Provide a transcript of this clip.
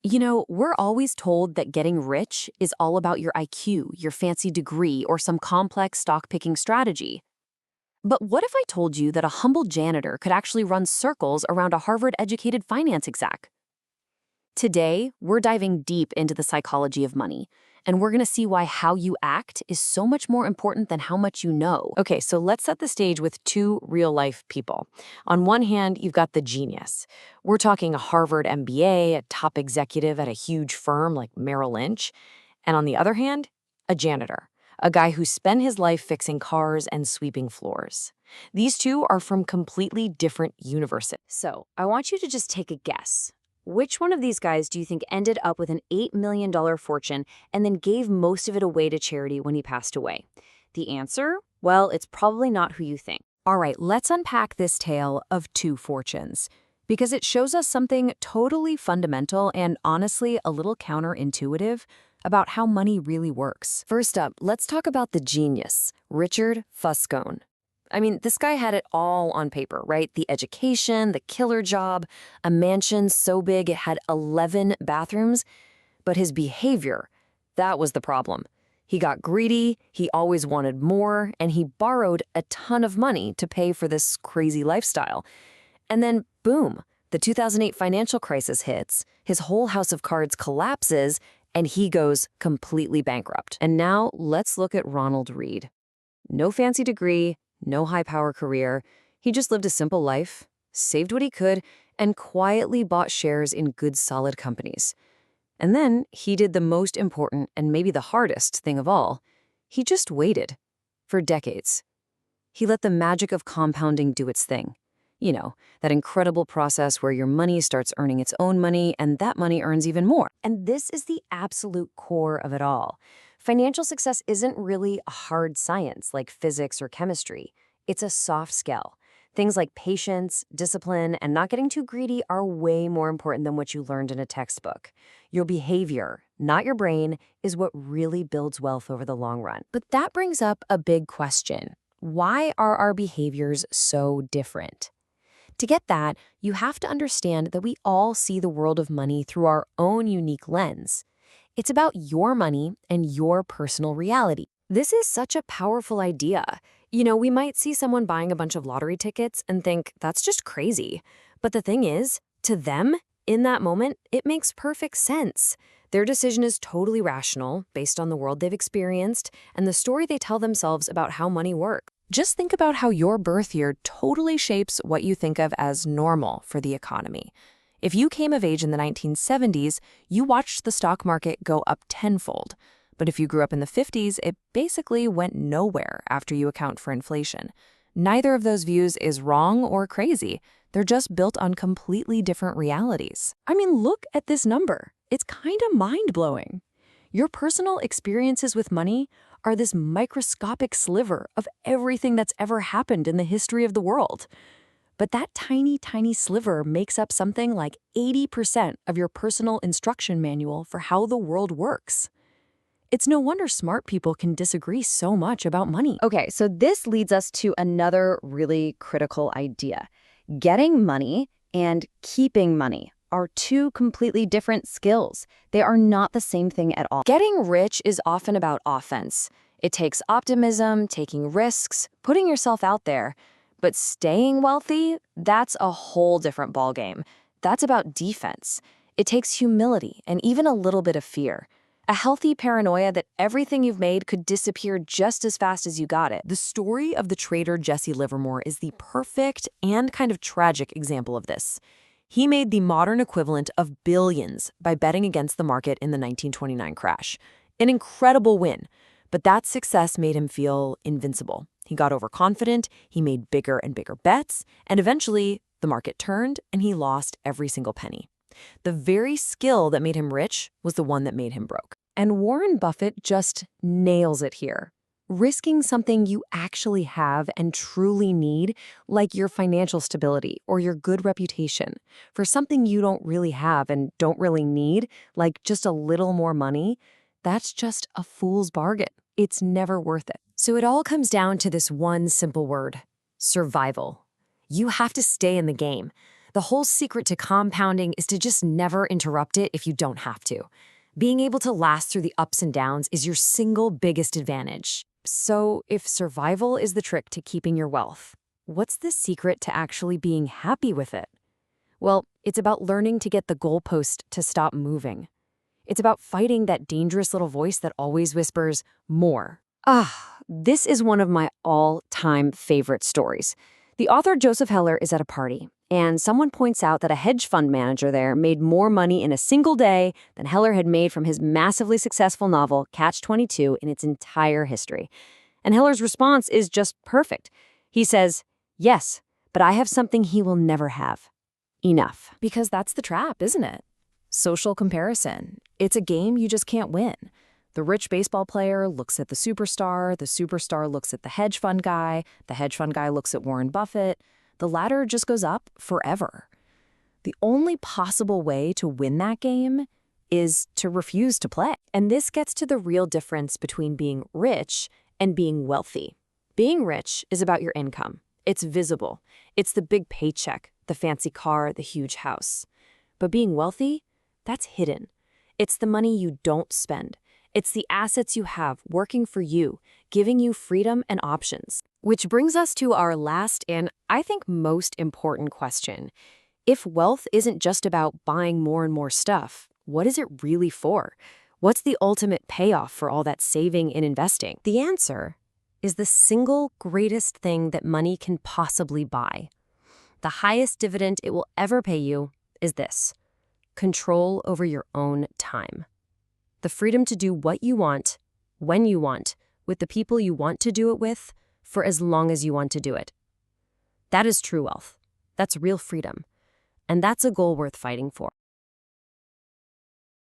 We're always told that getting rich is all about your IQ, your fancy degree, or some complex stock picking strategy. But what if I told you that a humble janitor could actually run circles around a Harvard educated finance exec? Today, we're diving deep into the psychology of money, and we're going to see why how you act is so much more important than how much you know. Okay, so let's set the stage with two real-life people. On one hand, you've got the genius. We're talking a Harvard MBA, a top executive at a huge firm like Merrill Lynch. And on the other hand, a janitor, a guy who spent his life fixing cars and sweeping floors. These two are from completely different universes. So I want you to just take a guess. Which one of these guys do you think ended up with an $8 million fortune and then gave most of it away to charity when he passed away? The answer? Well, it's probably not who you think. All right, let's unpack this tale of two fortunes, because it shows us something totally fundamental and honestly a little counterintuitive about how money really works. First up, let's talk about the genius, Richard Fuscone. I mean, this guy had it all on paper, right? The education, the killer job, a mansion so big it had 11 bathrooms. But his behavior, that was the problem. He got greedy, he always wanted more, and he borrowed a ton of money to pay for this crazy lifestyle. And then, boom, the 2008 financial crisis hits, his whole house of cards collapses, and he goes completely bankrupt. And now, let's look at Ronald Read. No fancy degree, no high-power career. He just lived a simple life, saved what he could, and quietly bought shares in good, solid companies. And then he did the most important and maybe the hardest thing of all. He just waited for decades. He let the magic of compounding do its thing. You know, that incredible process where your money starts earning its own money and that money earns even more. And this is the absolute core of it all. Financial success isn't really a hard science like physics or chemistry. It's a soft skill. Things like patience, discipline, and not getting too greedy are way more important than what you learned in a textbook. Your behavior, not your brain, is what really builds wealth over the long run. But that brings up a big question. Why are our behaviors so different? To get that, you have to understand that we all see the world of money through our own unique lens. It's about your money and your personal reality. This is such a powerful idea. We might see someone buying a bunch of lottery tickets and think, that's just crazy. But the thing is, to them, in that moment, it makes perfect sense. Their decision is totally rational, based on the world they've experienced, and the story they tell themselves about how money works. Just think about how your birth year totally shapes what you think of as normal for the economy. If you came of age in the 1970s, you watched the stock market go up tenfold. But if you grew up in the 50s, it basically went nowhere after you account for inflation. Neither of those views is wrong or crazy. They're just built on completely different realities. I mean, look at this number. It's kind of mind-blowing. Your personal experiences with money are this microscopic sliver of everything that's ever happened in the history of the world. But that tiny, tiny sliver makes up something like 80% of your personal instruction manual for how the world works. It's no wonder smart people can disagree so much about money. Okay, so this leads us to another really critical idea. Getting money and keeping money are two completely different skills. They are not the same thing at all. Getting rich is often about offense. It takes optimism, taking risks, putting yourself out there. But staying wealthy, that's a whole different ballgame. That's about defense. It takes humility and even a little bit of fear. A healthy paranoia that everything you've made could disappear just as fast as you got it. The story of the trader Jesse Livermore is the perfect and kind of tragic example of this. He made the modern equivalent of billions by betting against the market in the 1929 crash. An incredible win, but that success made him feel invincible. He got overconfident, he made bigger and bigger bets, and eventually the market turned and he lost every single penny. The very skill that made him rich was the one that made him broke. And Warren Buffett just nails it here. Risking something you actually have and truly need, like your financial stability or your good reputation, for something you don't really have and don't really need, like just a little more money, that's just a fool's bargain. It's never worth it. So it all comes down to this one simple word: survival. You have to stay in the game. The whole secret to compounding is to just never interrupt it if you don't have to. Being able to last through the ups and downs is your single biggest advantage. So, if survival is the trick to keeping your wealth, what's the secret to actually being happy with it? Well, it's about learning to get the goalpost to stop moving. It's about fighting that dangerous little voice that always whispers, more. This is one of my all-time favorite stories. The author Joseph Heller is at a party, and someone points out that a hedge fund manager there made more money in a single day than Heller had made from his massively successful novel, Catch-22, in its entire history. And Heller's response is just perfect. He says, yes, but I have something he will never have. Enough. Because that's the trap, isn't it? Social comparison. It's a game you just can't win. The rich baseball player looks at the superstar looks at the hedge fund guy looks at Warren Buffett. The ladder just goes up forever. The only possible way to win that game is to refuse to play. And this gets to the real difference between being rich and being wealthy. Being rich is about your income. It's visible. It's the big paycheck, the fancy car, the huge house. But being wealthy, that's hidden. It's the money you don't spend. It's the assets you have working for you, giving you freedom and options. Which brings us to our last and, I think, most important question. If wealth isn't just about buying more and more stuff, what is it really for? What's the ultimate payoff for all that saving and investing? The answer is the single greatest thing that money can possibly buy. The highest dividend it will ever pay you is this: control over your own time. The freedom to do what you want, when you want, with the people you want to do it with, for as long as you want to do it. That is true wealth. That's real freedom. And that's a goal worth fighting for.